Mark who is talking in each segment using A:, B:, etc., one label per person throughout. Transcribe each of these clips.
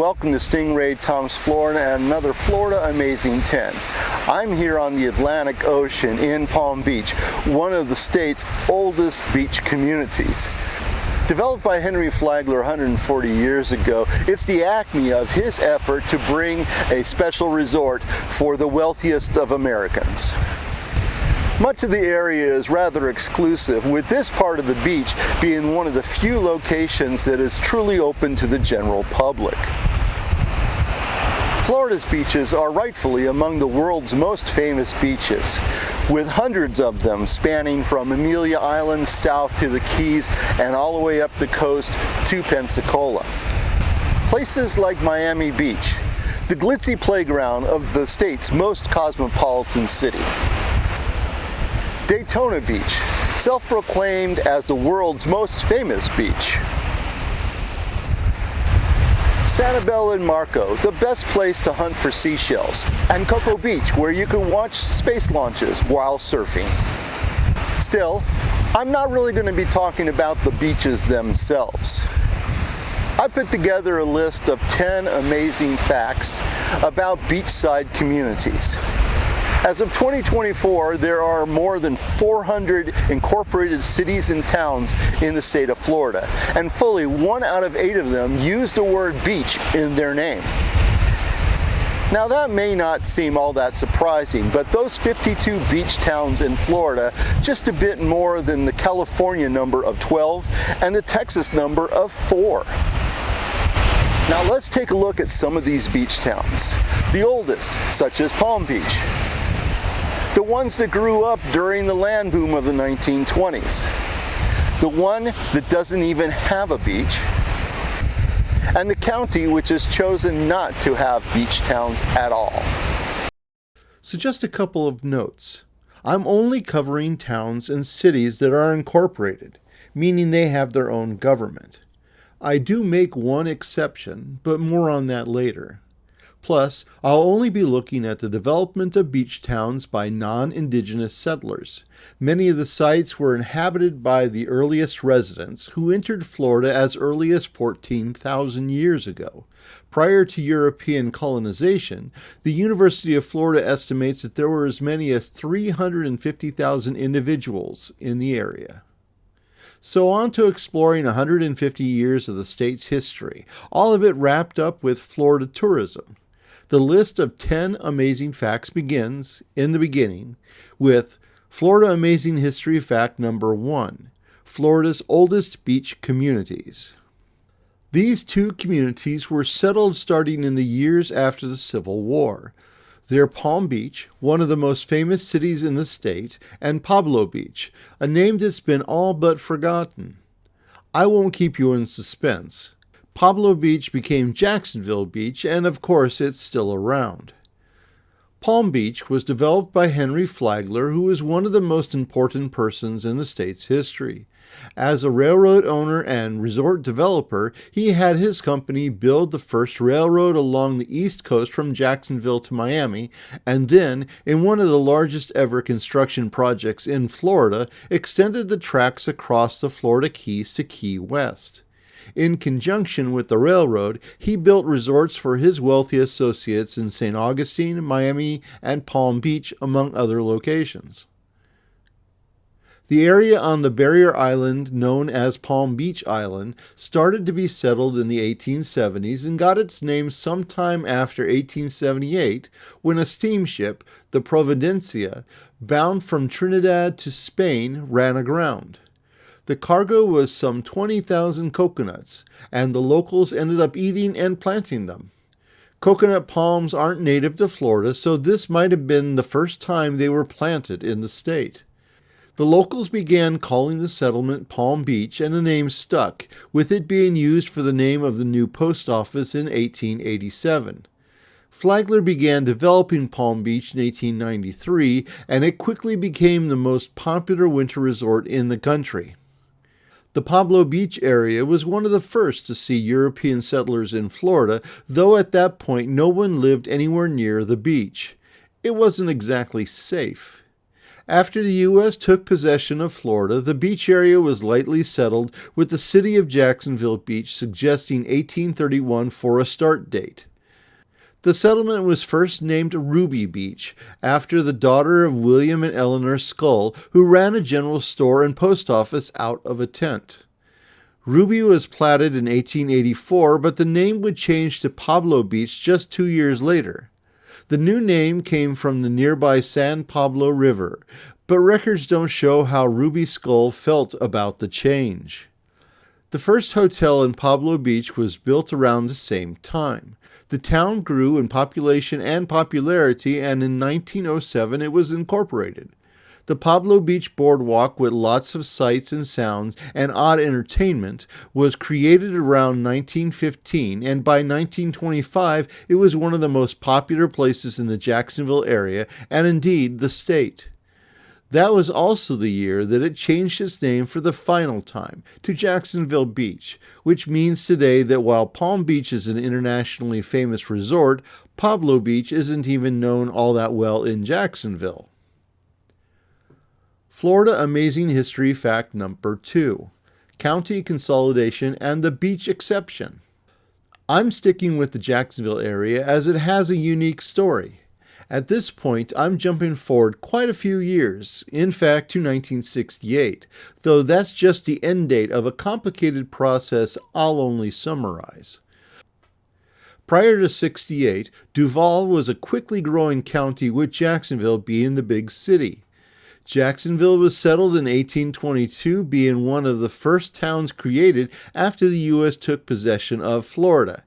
A: welcome to Stingray Tom's Florida and another Florida Amazing 10. I'm here on the Atlantic Ocean in Palm Beach, one of the state's oldest beach communities. Developed by Henry Flagler 140 years ago, it's the acme of his effort to bring a special resort for the wealthiest of Americans. Much of the area is rather exclusive, with this part of the beach being one of the few locations that is truly open to the general public. Florida's beaches are rightfully among the world's most famous beaches, with hundreds of them spanning from Amelia Island south to the Keys and all the way up the coast to Pensacola. Places like Miami Beach, the glitzy playground of the state's most cosmopolitan city. Daytona Beach, self-proclaimed as the world's most famous beach. Sanibel and Marco, the best place to hunt for seashells. And Cocoa Beach, where you can watch space launches while surfing. Still, I'm not really going to be talking about the beaches themselves. I put together a list of 10 amazing facts about beachside communities. As of 2024, there are more than 400 incorporated cities and towns in the state of Florida, and fully 1 out of 8 of them use the word beach in their name. Now that may not seem all that surprising, but those 52 beach towns in Florida, just a bit more than the California number of 12 and the Texas number of 4. Now let's take a look at some of these beach towns. The oldest, such as Palm Beach. The ones that grew up during the land boom of the 1920s. The one that doesn't even have a beach. And the county which has chosen not to have beach towns at all.
B: So just a couple of notes. I'm only covering towns and cities that are incorporated, meaning they have their own government. I do make one exception, but more on that later. Plus, I'll only be looking at the development of beach towns by non-indigenous settlers. Many of the sites were inhabited by the earliest residents, who entered Florida as early as 14,000 years ago. Prior to European colonization, the University of Florida estimates that there were as many as 350,000 individuals in the area. So on to exploring 150 years of the state's history, all of it wrapped up with Florida tourism. The list of 10 amazing facts begins, in the beginning, with Florida Amazing History Fact number 1, Florida's oldest beach communities. These 2 communities were settled starting in the years after the Civil War. They're Palm Beach, one of the most famous cities in the state, and Pablo Beach, a name that's been all but forgotten. I won't keep you in suspense. Pablo Beach became Jacksonville Beach, and of course it's still around. Palm Beach was developed by Henry Flagler, who was one of the most important persons in the state's history. As a railroad owner and resort developer, he had his company build the first railroad along the East Coast from Jacksonville to Miami, and then, in one of the largest ever construction projects in Florida, extended the tracks across the Florida Keys to Key West. In conjunction with the railroad, he built resorts for his wealthy associates in St. Augustine, Miami, and Palm Beach, among other locations. The area on the barrier island known as Palm Beach Island started to be settled in the 1870s and got its name sometime after 1878 when a steamship, the Providencia, bound from Trinidad to Spain, ran aground. The cargo was some 20,000 coconuts, and the locals ended up eating and planting them. Coconut palms aren't native to Florida, so this might have been the first time they were planted in the state. The locals began calling the settlement Palm Beach, and the name stuck, with it being used for the name of the new post office in 1887. Flagler began developing Palm Beach in 1893, and it quickly became the most popular winter resort in the country. The Pablo Beach area was one of the first to see European settlers in Florida, though at that point no one lived anywhere near the beach. It wasn't exactly safe. After the U.S. took possession of Florida, the beach area was lightly settled, with the city of Jacksonville Beach suggesting 1831 for a start date. The settlement was first named Ruby Beach, after the daughter of William and Eleanor Scull, who ran a general store and post office out of a tent. Ruby was platted in 1884, but the name would change to Pablo Beach just 2 years later. The new name came from the nearby San Pablo River, but records don't show how Ruby Scull felt about the change. The first hotel in Pablo Beach was built around the same time. The town grew in population and popularity, and in 1907 it was incorporated. The Pablo Beach Boardwalk, with lots of sights and sounds and odd entertainment, was created around 1915, and by 1925 it was one of the most popular places in the Jacksonville area, and indeed the state. That was also the year that it changed its name for the final time to Jacksonville Beach, which means today that while Palm Beach is an internationally famous resort, Pablo Beach isn't even known all that well in Jacksonville. Florida Amazing History Fact Number 2: County Consolidation and the Beach Exception. I'm sticking with the Jacksonville area as it has a unique story. At this point, I'm jumping forward quite a few years, in fact to 1968, though that's just the end date of a complicated process I'll only summarize. Prior to '68, Duval was a quickly growing county, with Jacksonville being the big city. Jacksonville was settled in 1822, being one of the first towns created after the U.S. took possession of Florida.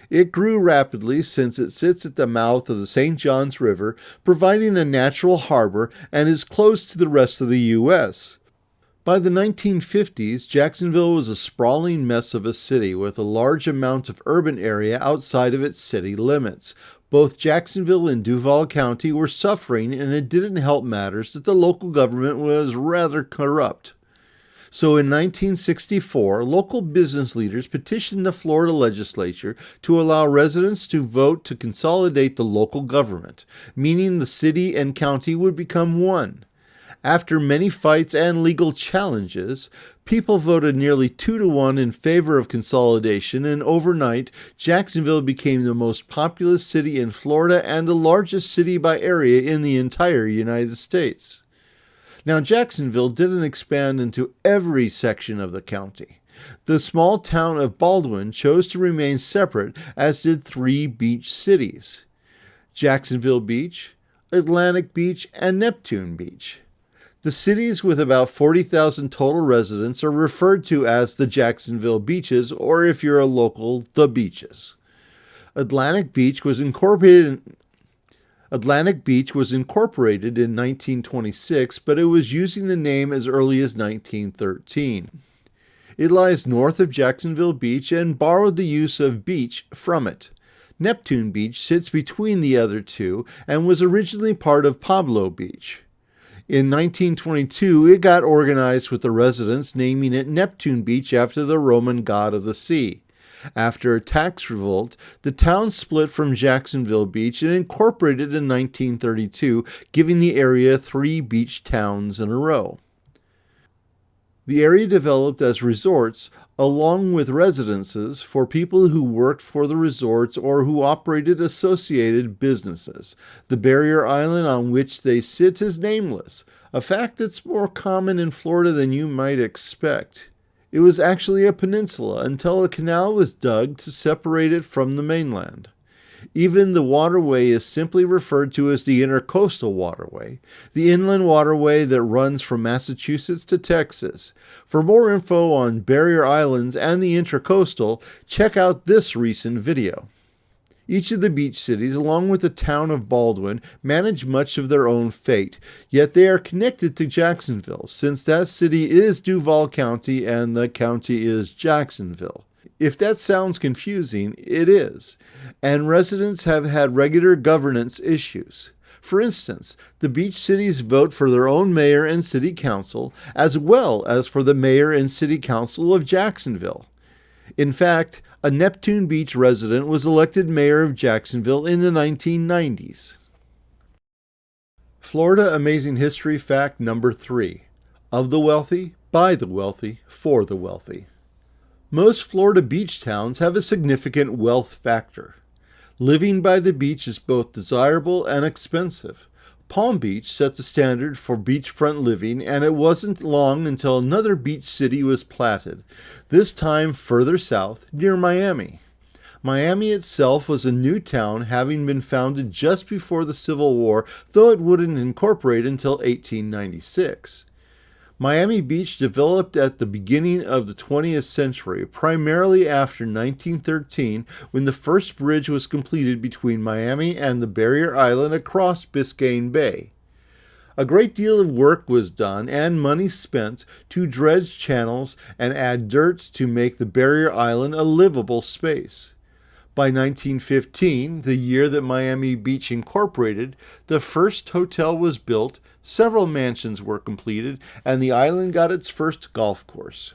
B: It grew rapidly since it sits at the mouth of the St. Johns River, providing a natural harbor, and is close to the rest of the U.S. By the 1950s, Jacksonville was a sprawling mess of a city with a large amount of urban area outside of its city limits. Both Jacksonville and Duval County were suffering, and it didn't help matters that the local government was rather corrupt. So in 1964, local business leaders petitioned the Florida legislature to allow residents to vote to consolidate the local government, meaning the city and county would become one. After many fights and legal challenges, people voted nearly 2-1 in favor of consolidation, and overnight, Jacksonville became the most populous city in Florida and the largest city by area in the entire United States. Now, Jacksonville didn't expand into every section of the county. The small town of Baldwin chose to remain separate, as did 3 beach cities: Jacksonville Beach, Atlantic Beach, and Neptune Beach. The cities with about 40,000 total residents are referred to as the Jacksonville Beaches, or if you're a local, the Beaches. Atlantic Beach was incorporated in 1926, but it was using the name as early as 1913. It lies north of Jacksonville Beach and borrowed the use of beach from it. Neptune Beach sits between the other two and was originally part of Pablo Beach. In 1922, it got organized with the residents naming it Neptune Beach after the Roman god of the sea. After a tax revolt, the town split from Jacksonville Beach and incorporated in 1932, giving the area 3 beach towns in a row. The area developed as resorts, along with residences for people who worked for the resorts or who operated associated businesses. The barrier island on which they sit is nameless, a fact that's more common in Florida than you might expect. It was actually a peninsula until a canal was dug to separate it from the mainland. Even the waterway is simply referred to as the Intercoastal Waterway, the inland waterway that runs from Massachusetts to Texas. For more info on barrier islands and the Intercoastal, check out this recent video. Each of the beach cities, along with the town of Baldwin, manage much of their own fate, yet they are connected to Jacksonville, since that city is Duval County and the county is Jacksonville. If that sounds confusing, it is, and residents have had regular governance issues. For instance, the beach cities vote for their own mayor and city council, as well as for the mayor and city council of Jacksonville. In fact, a Neptune Beach resident was elected mayor of Jacksonville in the 1990s. Florida Amazing History Fact number 3. Of the wealthy, by the wealthy, for the wealthy. Most Florida beach towns have a significant wealth factor. Living by the beach is both desirable and expensive. Palm Beach set the standard for beachfront living, and it wasn't long until another beach city was platted, this time further south, near Miami. Miami itself was a new town, having been founded just before the Civil War, though it wouldn't incorporate until 1896. Miami Beach developed at the beginning of the 20th century, primarily after 1913, when the first bridge was completed between Miami and the barrier island across Biscayne Bay. A great deal of work was done and money spent to dredge channels and add dirt to make the barrier island a livable space. By 1915, the year that Miami Beach incorporated, the first hotel was built, several mansions were completed, and the island got its first golf course.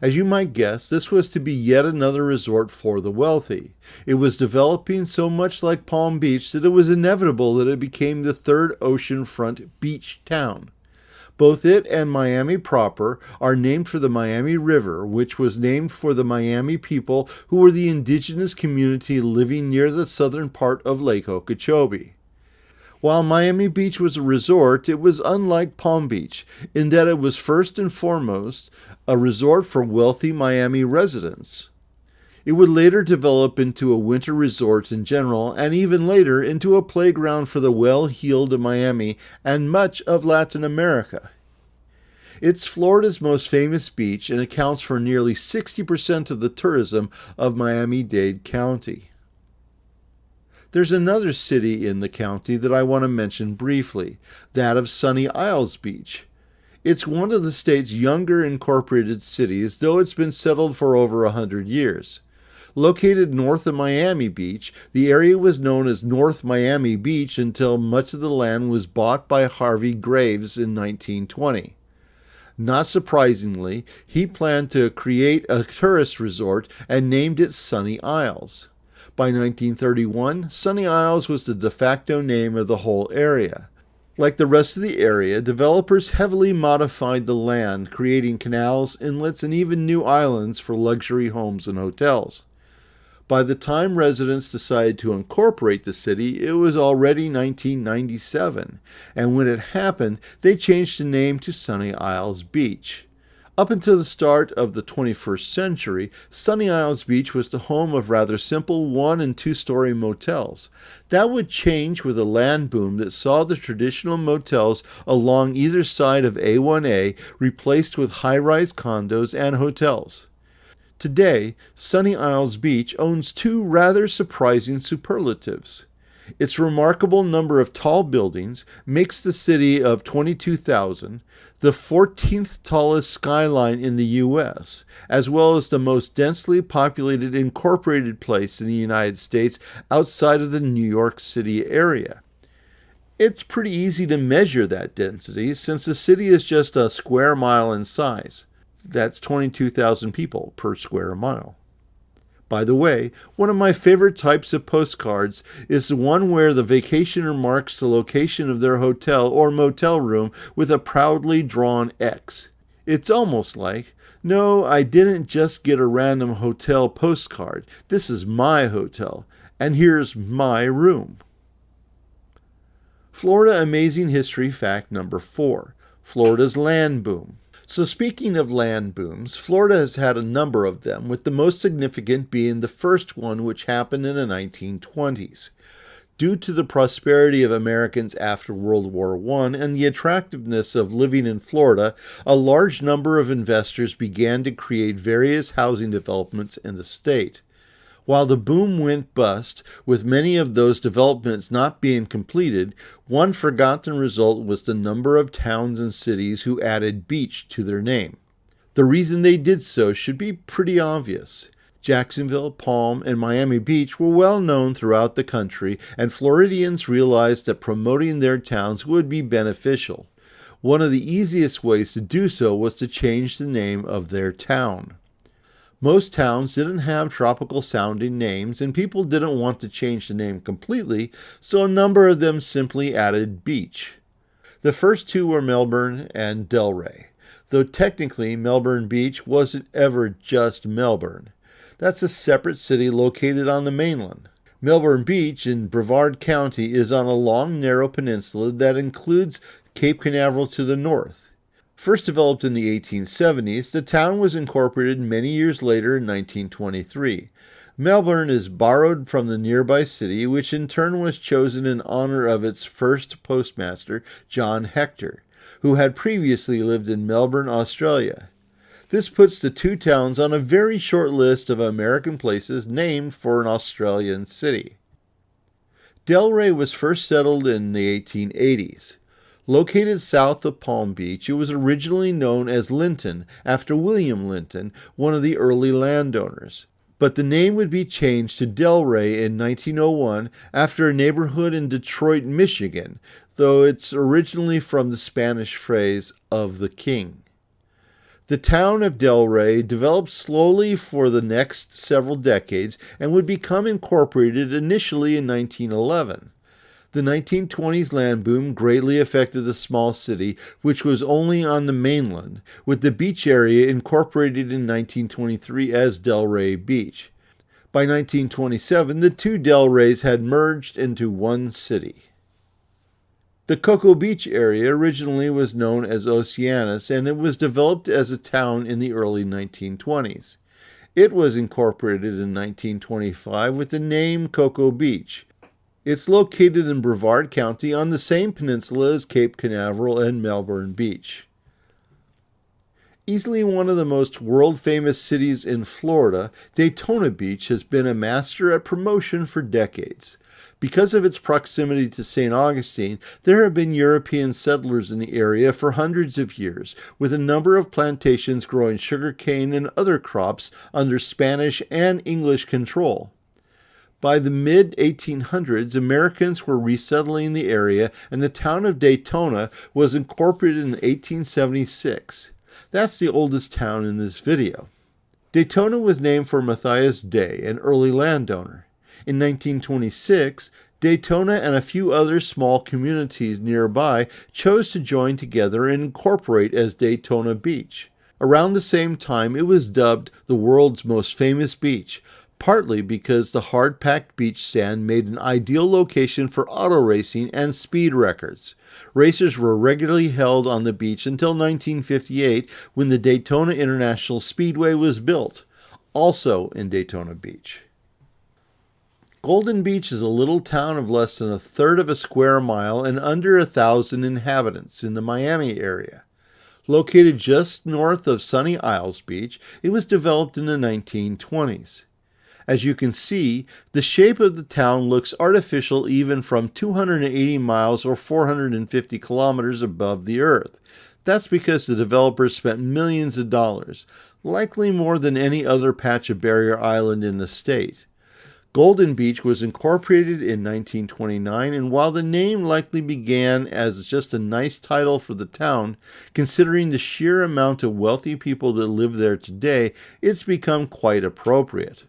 B: As you might guess, this was to be yet another resort for the wealthy. It was developing so much like Palm Beach that it was inevitable that it became the third oceanfront beach town. Both it and Miami proper are named for the Miami River, which was named for the Miami people who were the indigenous community living near the southern part of Lake Okeechobee. While Miami Beach was a resort, it was unlike Palm Beach in that it was first and foremost a resort for wealthy Miami residents. It would later develop into a winter resort in general, and even later into a playground for the well-heeled of Miami and much of Latin America. It's Florida's most famous beach and accounts for nearly 60% of the tourism of Miami-Dade County. There's another city in the county that I want to mention briefly, that of Sunny Isles Beach. It's one of the state's younger incorporated cities, though it's been settled for over 100 years. Located north of Miami Beach, the area was known as North Miami Beach until much of the land was bought by Harvey Graves in 1920. Not surprisingly, he planned to create a tourist resort and named it Sunny Isles. By 1931, Sunny Isles was the de facto name of the whole area. Like the rest of the area, developers heavily modified the land, creating canals, inlets, and even new islands for luxury homes and hotels. By the time residents decided to incorporate the city, it was already 1997, and when it happened, they changed the name to Sunny Isles Beach. Up until the start of the 21st century, Sunny Isles Beach was the home of rather simple 1- and 2-story motels. That would change with a land boom that saw the traditional motels along either side of A1A replaced with high-rise condos and hotels. Today, Sunny Isles Beach owns 2 rather surprising superlatives. Its remarkable number of tall buildings makes the city of 22,000 the 14th tallest skyline in the U.S., as well as the most densely populated incorporated place in the United States outside of the New York City area. It's pretty easy to measure that density since the city is just a square mile in size. That's 22,000 people per square mile. By the way, one of my favorite types of postcards is the one where the vacationer marks the location of their hotel or motel room with a proudly drawn X. It's almost like, no, I didn't just get a random hotel postcard. This is my hotel, and here's my room. Florida Amazing History Fact number 4, Florida's land boom. So speaking of land booms, Florida has had a number of them, with the most significant being the first one, which happened in the 1920s. Due to the prosperity of Americans after World War I and the attractiveness of living in Florida, a large number of investors began to create various housing developments in the state. While the boom went bust, with many of those developments not being completed, one forgotten result was the number of towns and cities who added beach to their name. The reason they did so should be pretty obvious. Jacksonville, Palm, and Miami Beach were well known throughout the country, and Floridians realized that promoting their towns would be beneficial. One of the easiest ways to do so was to change the name of their town. Most towns didn't have tropical-sounding names, and people didn't want to change the name completely, so a number of them simply added beach. The first two were Melbourne and Delray, though technically Melbourne Beach wasn't ever just Melbourne. That's a separate city located on the mainland. Melbourne Beach in Brevard County is on a long, narrow peninsula that includes Cape Canaveral to the north. First developed in the 1870s, the town was incorporated many years later in 1923. Melbourne is borrowed from the nearby city, which in turn was chosen in honor of its first postmaster, John Hector, who had previously lived in Melbourne, Australia. This puts the two towns on a very short list of American places named for an Australian city. Delray was first settled in the 1880s. Located south of Palm Beach, it was originally known as Linton, after William Linton, one of the early landowners. But the name would be changed to Delray in 1901 after a neighborhood in Detroit, Michigan, though it's originally from the Spanish phrase, of the king. The town of Delray developed slowly for the next several decades and would become incorporated initially in 1911. The 1920s land boom greatly affected the small city, which was only on the mainland, with the beach area incorporated in 1923 as Delray Beach. By 1927, the two Delrays had merged into one city. The Cocoa Beach area originally was known as Oceanus, and it was developed as a town in the early 1920s. It was incorporated in 1925 with the name Cocoa Beach. It's located in Brevard County on the same peninsula as Cape Canaveral and Melbourne Beach. Easily one of the most world-famous cities in Florida, Daytona Beach has been a master at promotion for decades. Because of its proximity to St. Augustine, there have been European settlers in the area for hundreds of years, with a number of plantations growing sugarcane and other crops under Spanish and English control. By the mid-1800s, Americans were resettling the area, and the town of Daytona was incorporated in 1876. That's the oldest town in this video. Daytona was named for Matthias Day, an early landowner. In 1926, Daytona and a few other small communities nearby chose to join together and incorporate as Daytona Beach. Around the same time, it was dubbed the world's most famous beach, partly because the hard-packed beach sand made an ideal location for auto racing and speed records. Races were regularly held on the beach until 1958, when the Daytona International Speedway was built, also in Daytona Beach. Golden Beach is a little town of less than a third of a square mile and under 1,000 inhabitants in the Miami area. Located just north of Sunny Isles Beach, it was developed in the 1920s. As you can see, the shape of the town looks artificial even from 280 miles or 450 kilometers above the earth. That's because the developers spent millions of dollars, likely more than any other patch of barrier island in the state. Golden Beach was incorporated in 1929, and while the name likely began as just a nice title for the town, considering the sheer amount of wealthy people that live there today, it's become quite appropriate.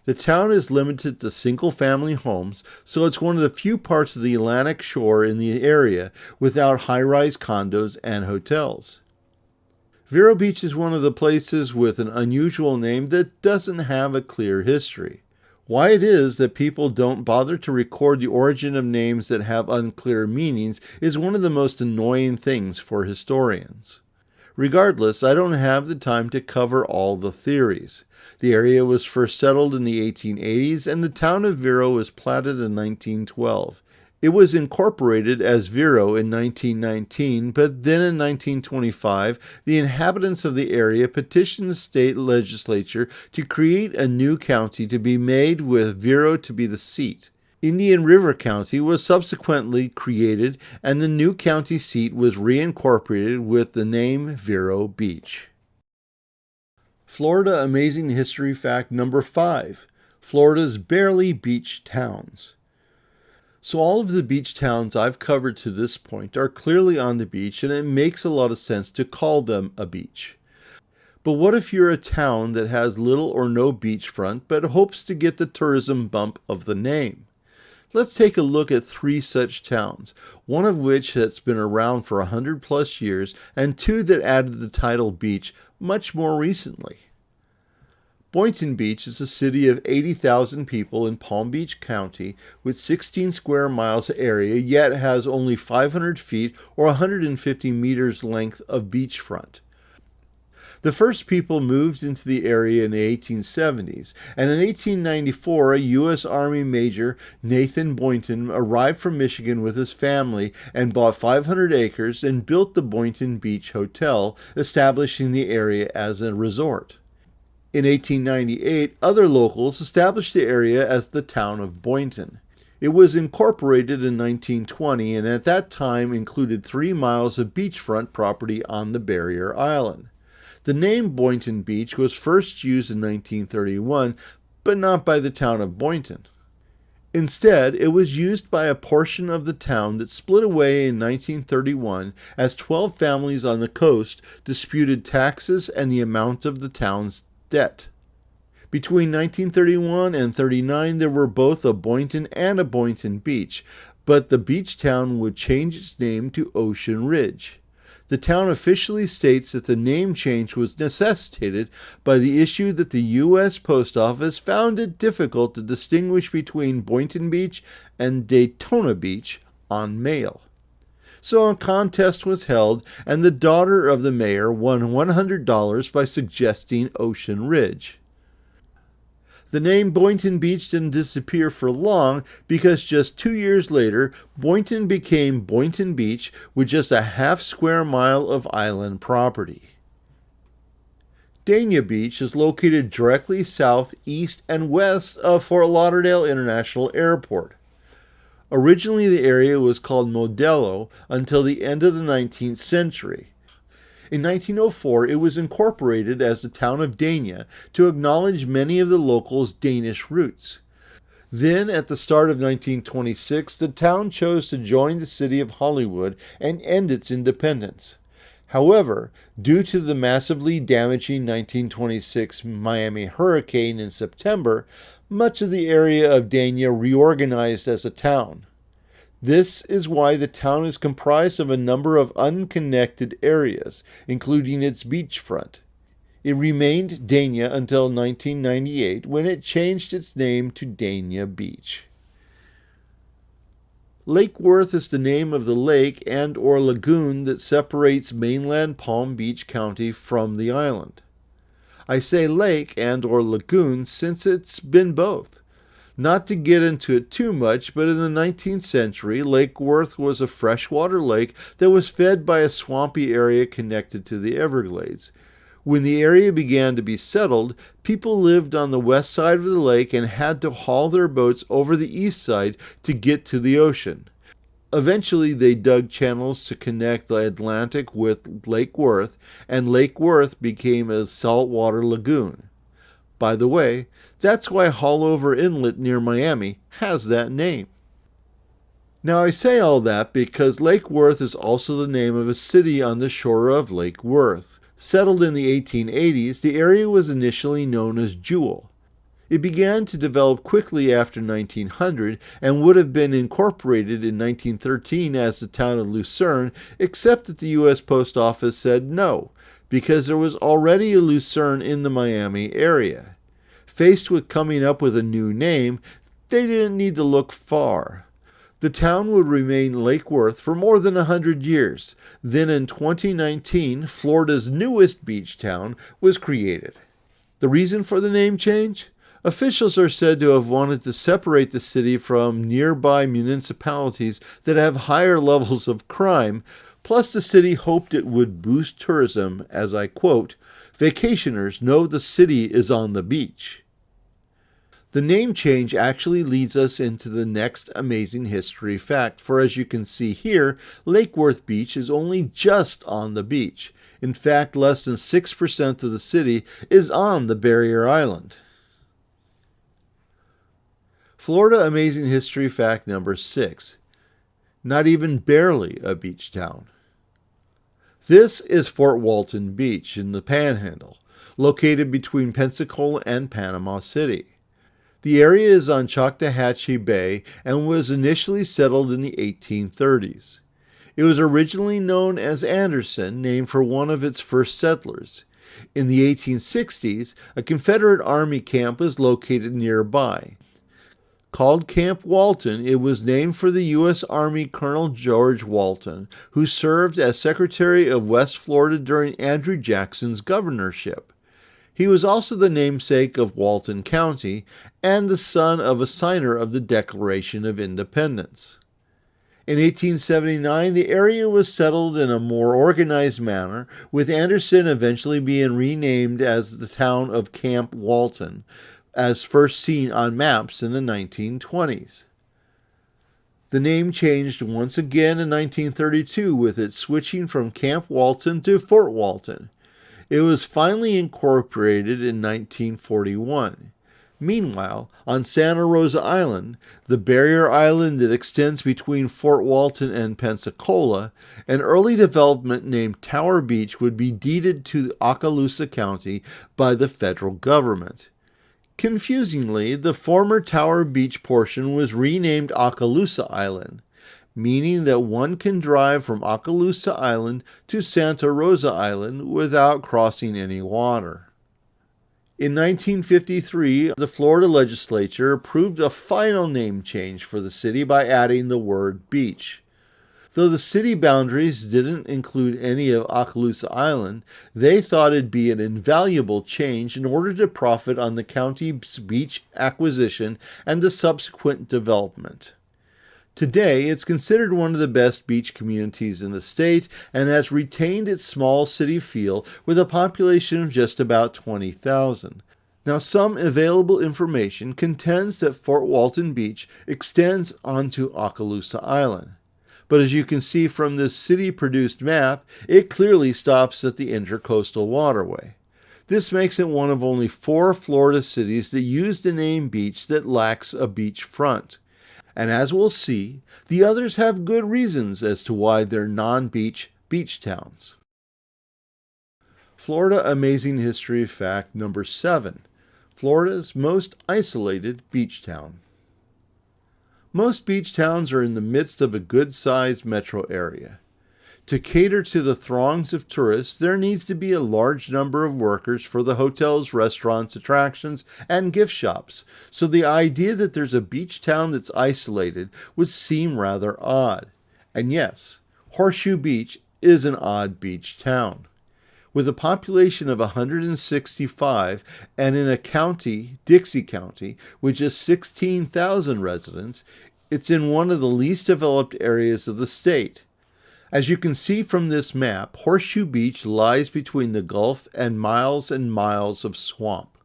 B: The town is limited to single-family homes, so it's one of the few parts of the Atlantic shore in the area without high-rise condos and hotels. Vero Beach is one of the places with an unusual name that doesn't have a clear history. Why it is that people don't bother to record the origin of names that have unclear meanings is one of the most annoying things for historians. Regardless, I don't have the time to cover all the theories. The area was first settled in the 1880s, and the town of Vero was platted in 1912. It was incorporated as Vero in 1919, but then in 1925, the inhabitants of the area petitioned the state legislature to create a new county to be made with Vero to be the seat. Indian River County was subsequently created, and the new county seat was reincorporated with the name Vero Beach. Florida Amazing History Fact number 5. Florida's barely beach towns. So all of the beach towns I've covered to this point are clearly on the beach, and it makes a lot of sense to call them a beach. But what if you're a town that has little or no beachfront but hopes to get the tourism bump of the name? Let's take a look at 3 such towns, one of which has been around for 100 plus years, and 2 that added the title beach much more recently. Boynton Beach is a city of 80,000 people in Palm Beach County with 16 square miles area, yet has only 500 feet or 150 meters length of beachfront. The first people moved into the area in the 1870s, and in 1894 a U.S. Army Major, Nathan Boynton, arrived from Michigan with his family and bought 500 acres and built the Boynton Beach Hotel, establishing the area as a resort. In 1898, other locals established the area as the town of Boynton. It was incorporated in 1920 and at that time included 3 miles of beachfront property on the barrier island. The name Boynton Beach was first used in 1931, but not by the town of Boynton. Instead, it was used by a portion of the town that split away in 1931 as 12 families on the coast disputed taxes and the amount of the town's debt. Between 1931 and 39, there were both a Boynton and a Boynton Beach, but the beach town would change its name to Ocean Ridge. The town officially states that the name change was necessitated by the issue that the U.S. Post Office found it difficult to distinguish between Boynton Beach and Daytona Beach on mail. So a contest was held, and the daughter of the mayor won $100 by suggesting Ocean Ridge. The name Boynton Beach didn't disappear for long because just 2 years later, Boynton became Boynton Beach with just a half square mile of island property. Dania Beach is located directly south, east, and west of Fort Lauderdale International Airport. Originally, the area was called Modelo until the end of the 19th century. In 1904, it was incorporated as the town of Dania to acknowledge many of the locals' Danish roots. Then, at the start of 1926, the town chose to join the city of Hollywood and end its independence. However, due to the massively damaging 1926 Miami hurricane in September, much of the area of Dania reorganized as a town. This is why the town is comprised of a number of unconnected areas, including its beachfront. It remained Dania until 1998, when it changed its name to Dania Beach. Lake Worth is the name of the lake and/or lagoon that separates mainland Palm Beach County from the island. I say lake and/or lagoon since it's been both. Not to get into it too much, but in the 19th century, Lake Worth was a freshwater lake that was fed by a swampy area connected to the Everglades. When the area began to be settled, people lived on the west side of the lake and had to haul their boats over the east side to get to the ocean. Eventually, they dug channels to connect the Atlantic with Lake Worth, and Lake Worth became a saltwater lagoon. By the way, that's why Haulover Inlet near Miami has that name. Now I say all that because Lake Worth is also the name of a city on the shore of Lake Worth. Settled in the 1880s, the area was initially known as Jewel. It began to develop quickly after 1900 and would have been incorporated in 1913 as the town of Lucerne, except that the U.S. Post Office said no, because there was already a Lucerne in the Miami area. Faced with coming up with a new name, they didn't need to look far. The town would remain Lake Worth for more than 100 years. Then in 2019, Florida's newest beach town was created. The reason for the name change? Officials are said to have wanted to separate the city from nearby municipalities that have higher levels of crime, plus the city hoped it would boost tourism, as I quote, "Vacationers know the city is on the beach." The name change actually leads us into the next amazing history fact, for as you can see here, Lake Worth Beach is only just on the beach. In fact, less than 6% of the city is on the barrier island. Florida Amazing History Fact number 6. Not even barely a beach town. This is Fort Walton Beach in the Panhandle, located between Pensacola and Panama City. The area is on Choctawhatchee Bay and was initially settled in the 1830s. It was originally known as Anderson, named for one of its first settlers. In the 1860s, a Confederate Army camp was located nearby. Called Camp Walton, it was named for the U.S. Army Colonel George Walton, who served as Secretary of West Florida during Andrew Jackson's governorship. He was also the namesake of Walton County and the son of a signer of the Declaration of Independence. In 1879, the area was settled in a more organized manner, with Anderson eventually being renamed as the town of Camp Walton, as first seen on maps in the 1920s. The name changed once again in 1932 with it switching from Camp Walton to Fort Walton. It was finally incorporated in 1941. Meanwhile, on Santa Rosa Island, the barrier island that extends between Fort Walton and Pensacola, an early development named Tower Beach would be deeded to Okaloosa County by the federal government. Confusingly, the former Tower Beach portion was renamed Okaloosa Island, meaning that one can drive from Okaloosa Island to Santa Rosa Island without crossing any water. In 1953, the Florida legislature approved a final name change for the city by adding the word beach. Though the city boundaries didn't include any of Okaloosa Island, they thought it'd be an invaluable change in order to profit on the county's beach acquisition and the subsequent development. Today, it's considered one of the best beach communities in the state and has retained its small city feel with a population of just about 20,000. Now, some available information contends that Fort Walton Beach extends onto Okaloosa Island. But as you can see from this city-produced map, it clearly stops at the Intercoastal Waterway. This makes it one of only 4 Florida cities that use the name beach that lacks a beach front. And as we'll see, the others have good reasons as to why they're non-beach beach towns. Florida Amazing History Fact number 7. Florida's most isolated beach town. Most beach towns are in the midst of a good-sized metro area. To cater to the throngs of tourists, there needs to be a large number of workers for the hotels, restaurants, attractions, and gift shops, so the idea that there's a beach town that's isolated would seem rather odd. And yes, Horseshoe Beach is an odd beach town. With a population of 165 and in a county, Dixie County, with just 16,000 residents, it's in one of the least developed areas of the state. As you can see from this map, Horseshoe Beach lies between the Gulf and miles of swamp.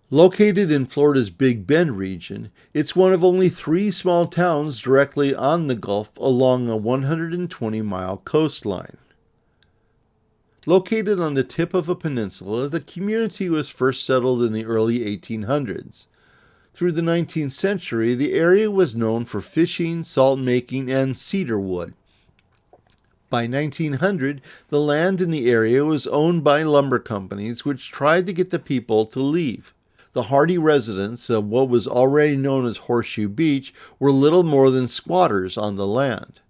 B: Located in Florida's Big Bend region, it's one of only 3 small towns directly on the Gulf along a 120-mile coastline. Located on the tip of a peninsula, the community was first settled in the early 1800s. Through the 19th century, the area was known for fishing, salt making, and cedar wood. By 1900, the land in the area was owned by lumber companies which tried to get the people to leave. The hardy residents of what was already known as Horseshoe Beach were little more than squatters on the land.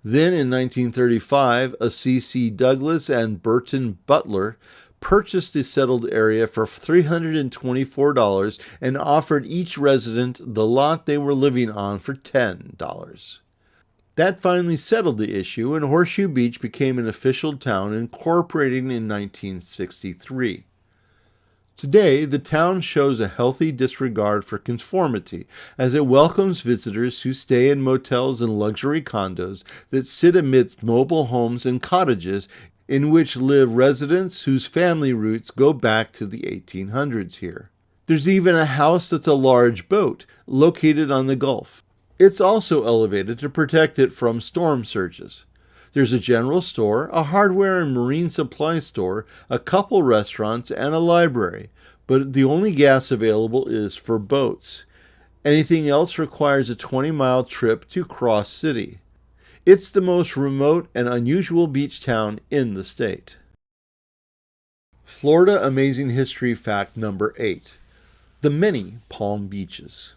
B: Then in 1935, a C.C. Douglas and Burton Butler purchased the settled area for $324 and offered each resident the lot they were living on for $10. That finally settled the issue, and Horseshoe Beach became an official town, incorporating in 1963. Today, the town shows a healthy disregard for conformity, as it welcomes visitors who stay in motels and luxury condos that sit amidst mobile homes and cottages in which live residents whose family roots go back to the 1800s here. There's even a house that's a large boat, located on the Gulf. It's also elevated to protect it from storm surges. There's a general store, a hardware and marine supply store, a couple restaurants, and a library, but the only gas available is for boats. Anything else requires a 20-mile trip to Cross City. It's the most remote and unusual beach town in the state. Florida Amazing History Fact number 8. the many Palm Beaches.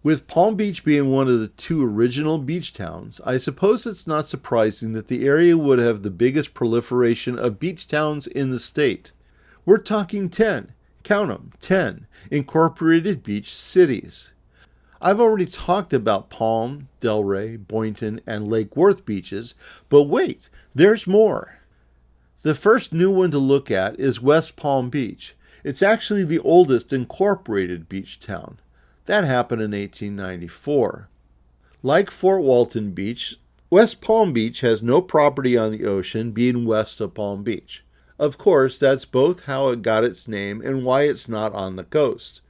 B: With Palm Beach being one of the two original beach towns, I suppose it's not surprising that the area would have the biggest proliferation of beach towns in the state. We're talking 10, count 'em, 10, incorporated beach cities. I've already talked about Palm, Delray, Boynton, and Lake Worth beaches, but wait, there's more. The first new one to look at is West Palm Beach. It's actually the oldest incorporated beach town. That happened in 1894. Like Fort Walton Beach, West Palm Beach has no property on the ocean, being west of Palm Beach. Of course, that's both how it got its name and why it's not on the coast.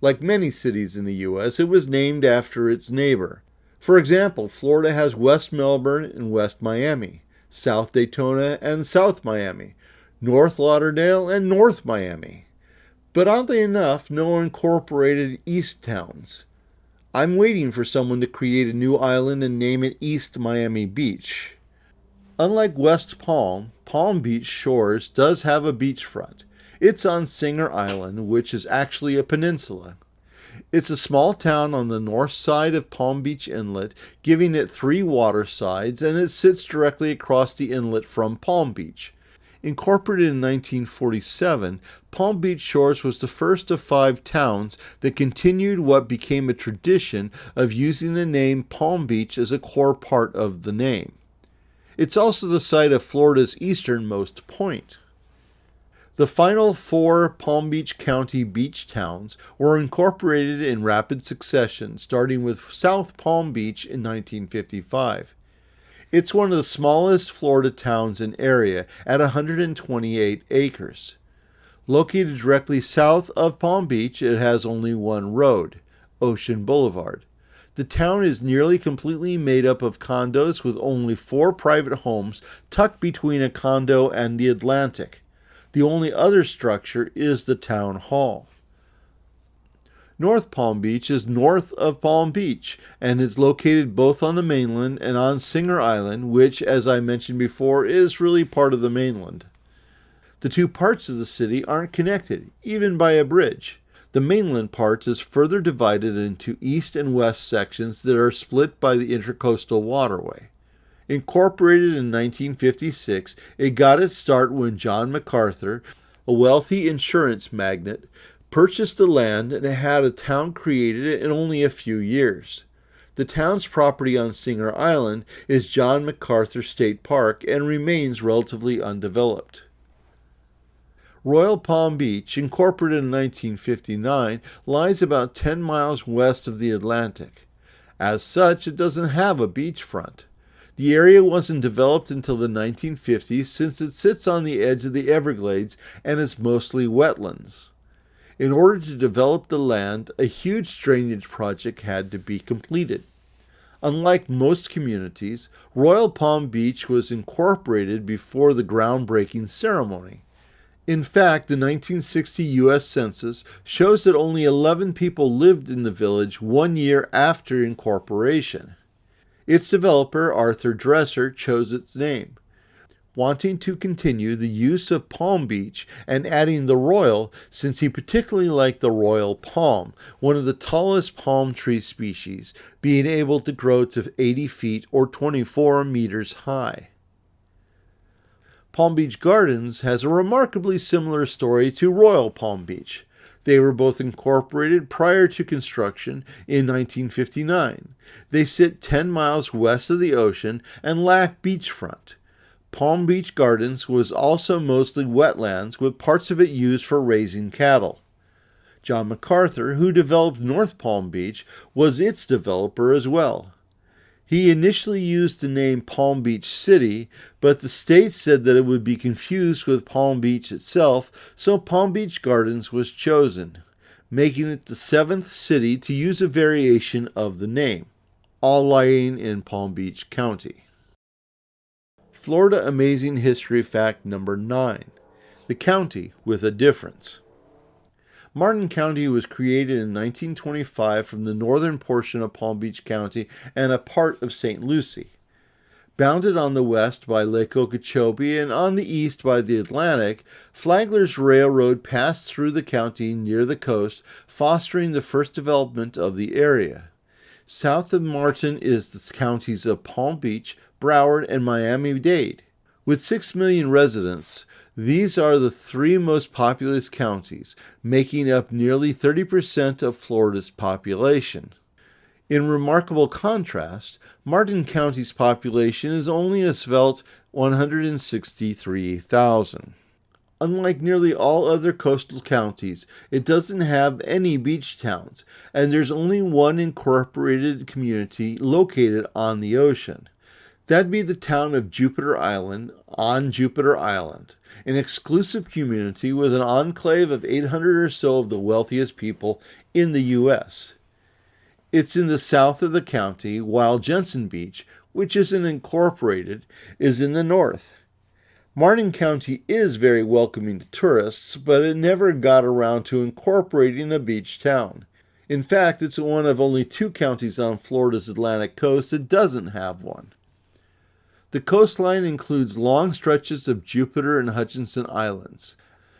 B: Like many cities in the U.S., it was named after its neighbor. For example, Florida has West Melbourne and West Miami, South Daytona and South Miami, North Lauderdale and North Miami. But oddly enough, no incorporated East towns. I'm waiting for someone to create a new island and name it East Miami Beach. Unlike West Palm, Palm Beach Shores does have a beachfront. It's on Singer Island, which is actually a peninsula. It's a small town on the north side of Palm Beach Inlet, giving it 3 water sides, and it sits directly across the inlet from Palm Beach. Incorporated in 1947, Palm Beach Shores was the first of 5 towns that continued what became a tradition of using the name Palm Beach as a core part of the name. It's also the site of Florida's easternmost point. The final 4 Palm Beach County beach towns were incorporated in rapid succession, starting with South Palm Beach in 1955. It's one of the smallest Florida towns in area at 128 acres. Located directly south of Palm Beach, it has only one road, Ocean Boulevard. The town is nearly completely made up of condos with only 4 private homes tucked between a condo and the Atlantic. The only other structure is the town hall. North Palm Beach is north of Palm Beach and is located both on the mainland and on Singer Island, which, as I mentioned before, is really part of the mainland. The two parts of the city aren't connected, even by a bridge. The mainland part is further divided into east and west sections that are split by the Intercoastal Waterway. Incorporated in 1956, it got its start when John MacArthur, a wealthy insurance magnate, purchased the land and had a town created in only a few years. The town's property on Singer Island is John MacArthur State Park and remains relatively undeveloped. Royal Palm Beach, incorporated in 1959, lies about 10 miles west of the Atlantic. As such, it doesn't have a beachfront. The area wasn't developed until the 1950s since it sits on the edge of the Everglades and is mostly wetlands. In order to develop the land, a huge drainage project had to be completed. Unlike most communities, Royal Palm Beach was incorporated before the groundbreaking ceremony. In fact, the 1960 U.S. Census shows that only 11 people lived in the village 1 year after incorporation. Its developer, Arthur Dresser, chose its name, wanting to continue the use of Palm Beach and adding the Royal since he particularly liked the Royal Palm, one of the tallest palm tree species, being able to grow to 80 feet or 24 meters high. Palm Beach Gardens has a remarkably similar story to Royal Palm Beach. They were both incorporated prior to construction in 1959. They sit 10 miles west of the ocean and lack beachfront. Palm Beach Gardens was also mostly wetlands, with parts of it used for raising cattle. John MacArthur, who developed North Palm Beach, was its developer as well. He initially used the name Palm Beach City, but the state said that it would be confused with Palm Beach itself, so Palm Beach Gardens was chosen, making it the 7th city to use a variation of the name, all lying in Palm Beach County. Florida Amazing History Fact number 9. The county with a difference. Martin County was created in 1925 from the northern portion of Palm Beach County and a part of St. Lucie. Bounded on the west by Lake Okeechobee and on the east by the Atlantic, Flagler's Railroad passed through the county near the coast, fostering the first development of the area. South of Martin is the counties of Palm Beach, Broward, and Miami-Dade. With 6 million residents, these are the three most populous counties, making up nearly 30% of Florida's population. In remarkable contrast, Martin County's population is only a svelte 163,000. Unlike nearly all other coastal counties, it doesn't have any beach towns, and there's only one incorporated community located on the ocean. That'd be the town of Jupiter Island on Jupiter Island, an exclusive community with an enclave of 800 or so of the wealthiest people in the U.S. It's in the south of the county, while Jensen Beach, which isn't incorporated, is in the north. Martin County is very welcoming to tourists, but it never got around to incorporating a beach town. In fact, it's one of only 2 counties on Florida's Atlantic coast that doesn't have one. The coastline includes long stretches of Jupiter and Hutchinson Islands.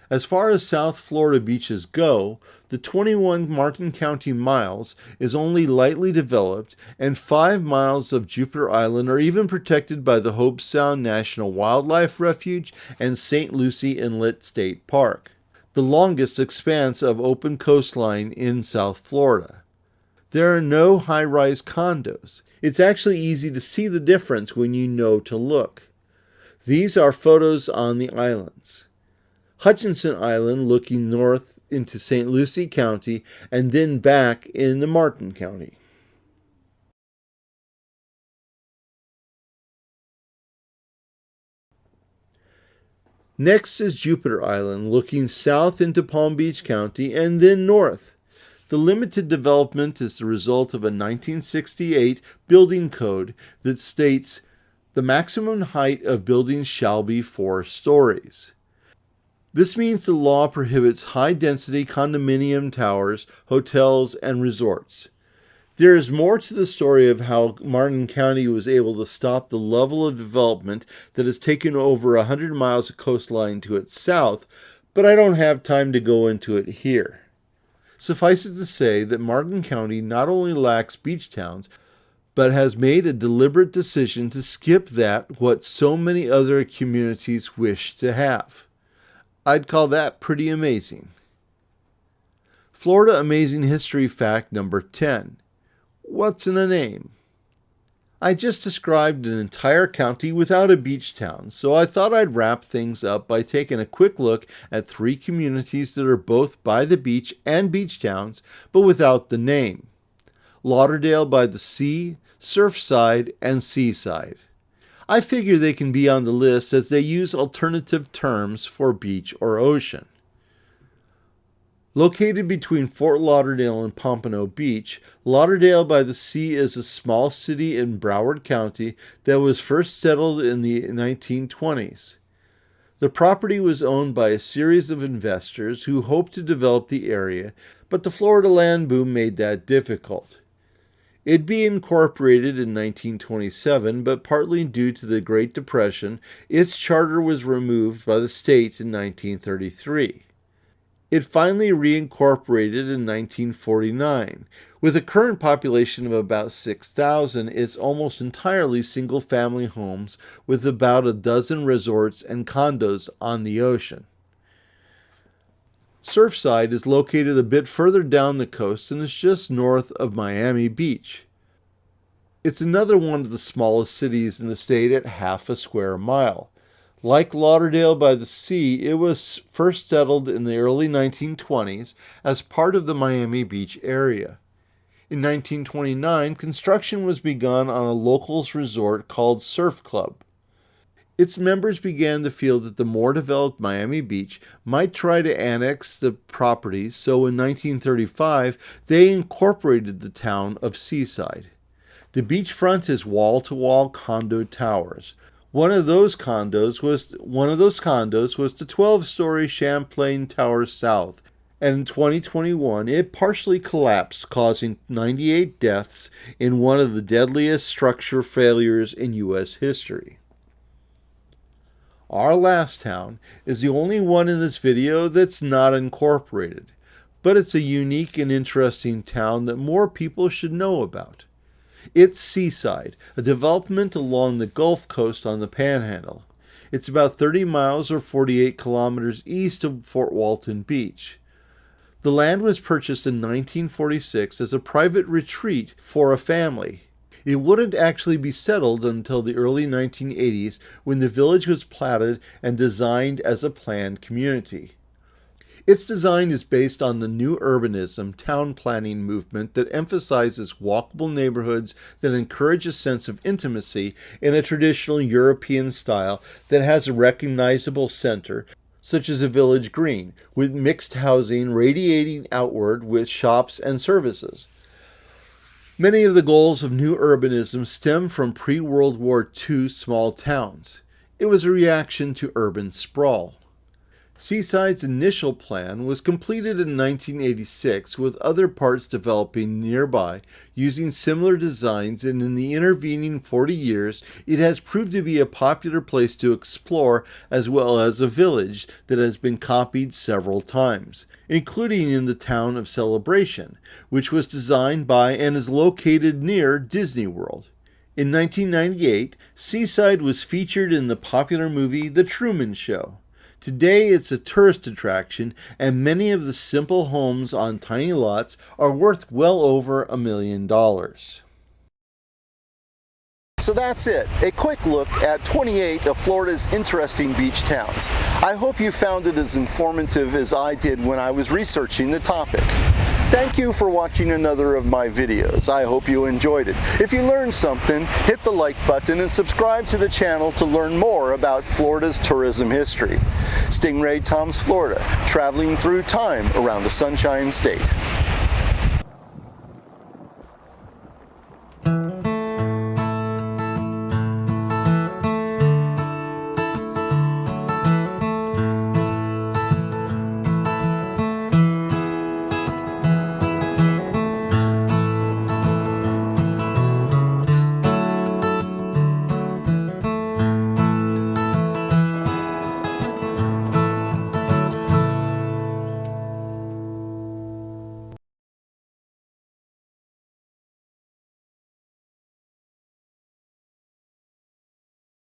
B: As far as South Florida beaches go, the 21 Martin County miles is only lightly developed, and 5 miles of Jupiter Island are even protected by the Hobe Sound National Wildlife Refuge and St. Lucie Inlet State Park, the longest expanse of open coastline in South Florida. There are no high-rise condos. It's actually easy to see the difference when you know to look. These are photos on the islands. Hutchinson Island looking north into St. Lucie County and then back into Martin County. Next is Jupiter Island looking south into Palm Beach County and then north. The limited development is the result of a 1968 building code that states the maximum height of buildings shall be 4 stories. This means the law prohibits high-density condominium towers, hotels, and resorts. There is more to the story of how Martin County was able to stop the level of development that has taken over 100 miles of coastline to its south, but I don't have time to go into it here. Suffice it to say that Martin County not only lacks beach towns, but has made a deliberate decision to skip that what so many other communities wish to have. I'd call that pretty amazing. Florida Amazing History Fact number 10. What's in a name? I just described an entire county without a beach town, so I thought I'd wrap things up by taking a quick look at 3 communities that are both by the beach and beach towns, but without the name. Lauderdale by the Sea, Surfside, and Seaside. I figure they can be on the list as they use alternative terms for beach or ocean. Located between Fort Lauderdale and Pompano Beach, Lauderdale by the Sea is a small city in Broward County that was first settled in the 1920s. The property was owned by a series of investors who hoped to develop the area, but the Florida land boom made that difficult. It'd be incorporated in 1927, but partly due to the Great Depression, its charter was removed by the state in 1933. It finally reincorporated in 1949. With a current population of about 6,000, it's almost entirely single-family homes with about a dozen resorts and condos on the ocean. Surfside is located a bit further down the coast and is just north of Miami Beach. It's another one of the smallest cities in the state at half a square mile. Like Lauderdale by the Sea, it was first settled in the early 1920s as part of the Miami Beach area. In 1929, construction was begun on a locals resort called Surf Club. Its members began to feel that the more developed Miami Beach might try to annex the property, so in 1935 they incorporated the town of Seaside. The beachfront is wall-to-wall condo towers. One of those condos was the 12-story Champlain Tower South, and in 2021 it partially collapsed, causing 98 deaths in one of the deadliest structure failures in U.S. history. Our last town is the only one in this video that's not incorporated, but it's a unique and interesting town that more people should know about. It's Seaside, a development along the Gulf Coast on the Panhandle. It's about 30 miles or 48 kilometers east of Fort Walton Beach. The land was purchased in 1946 as a private retreat for a family. It wouldn't actually be settled until the early 1980s, when the village was platted and designed as a planned community. Its design is based on the new urbanism town planning movement that emphasizes walkable neighborhoods that encourage a sense of intimacy in a traditional European style that has a recognizable center, such as a village green, with mixed housing radiating outward with shops and services. Many of the goals of new urbanism stem from pre-World War II small towns. It was a reaction to urban sprawl. Seaside's initial plan was completed in 1986, with other parts developing nearby using similar designs, and in the intervening 40 years it has proved to be a popular place to explore, as well as a village that has been copied several times, including in the town of Celebration, which was designed by and is located near Disney World. In 1998, Seaside was featured in the popular movie The Truman Show. Today it's a tourist attraction, and many of the simple homes on tiny lots are worth well over $1 million.
A: So that's it, a quick look at 28 of Florida's interesting beach towns. I hope you found it as informative as I did when I was researching the topic. Thank you for watching another of my videos. I hope you enjoyed it. If you learned something, hit the like button and subscribe to the channel to learn more about Florida's tourism history. Stingray Tom's Florida, traveling through time around the Sunshine State.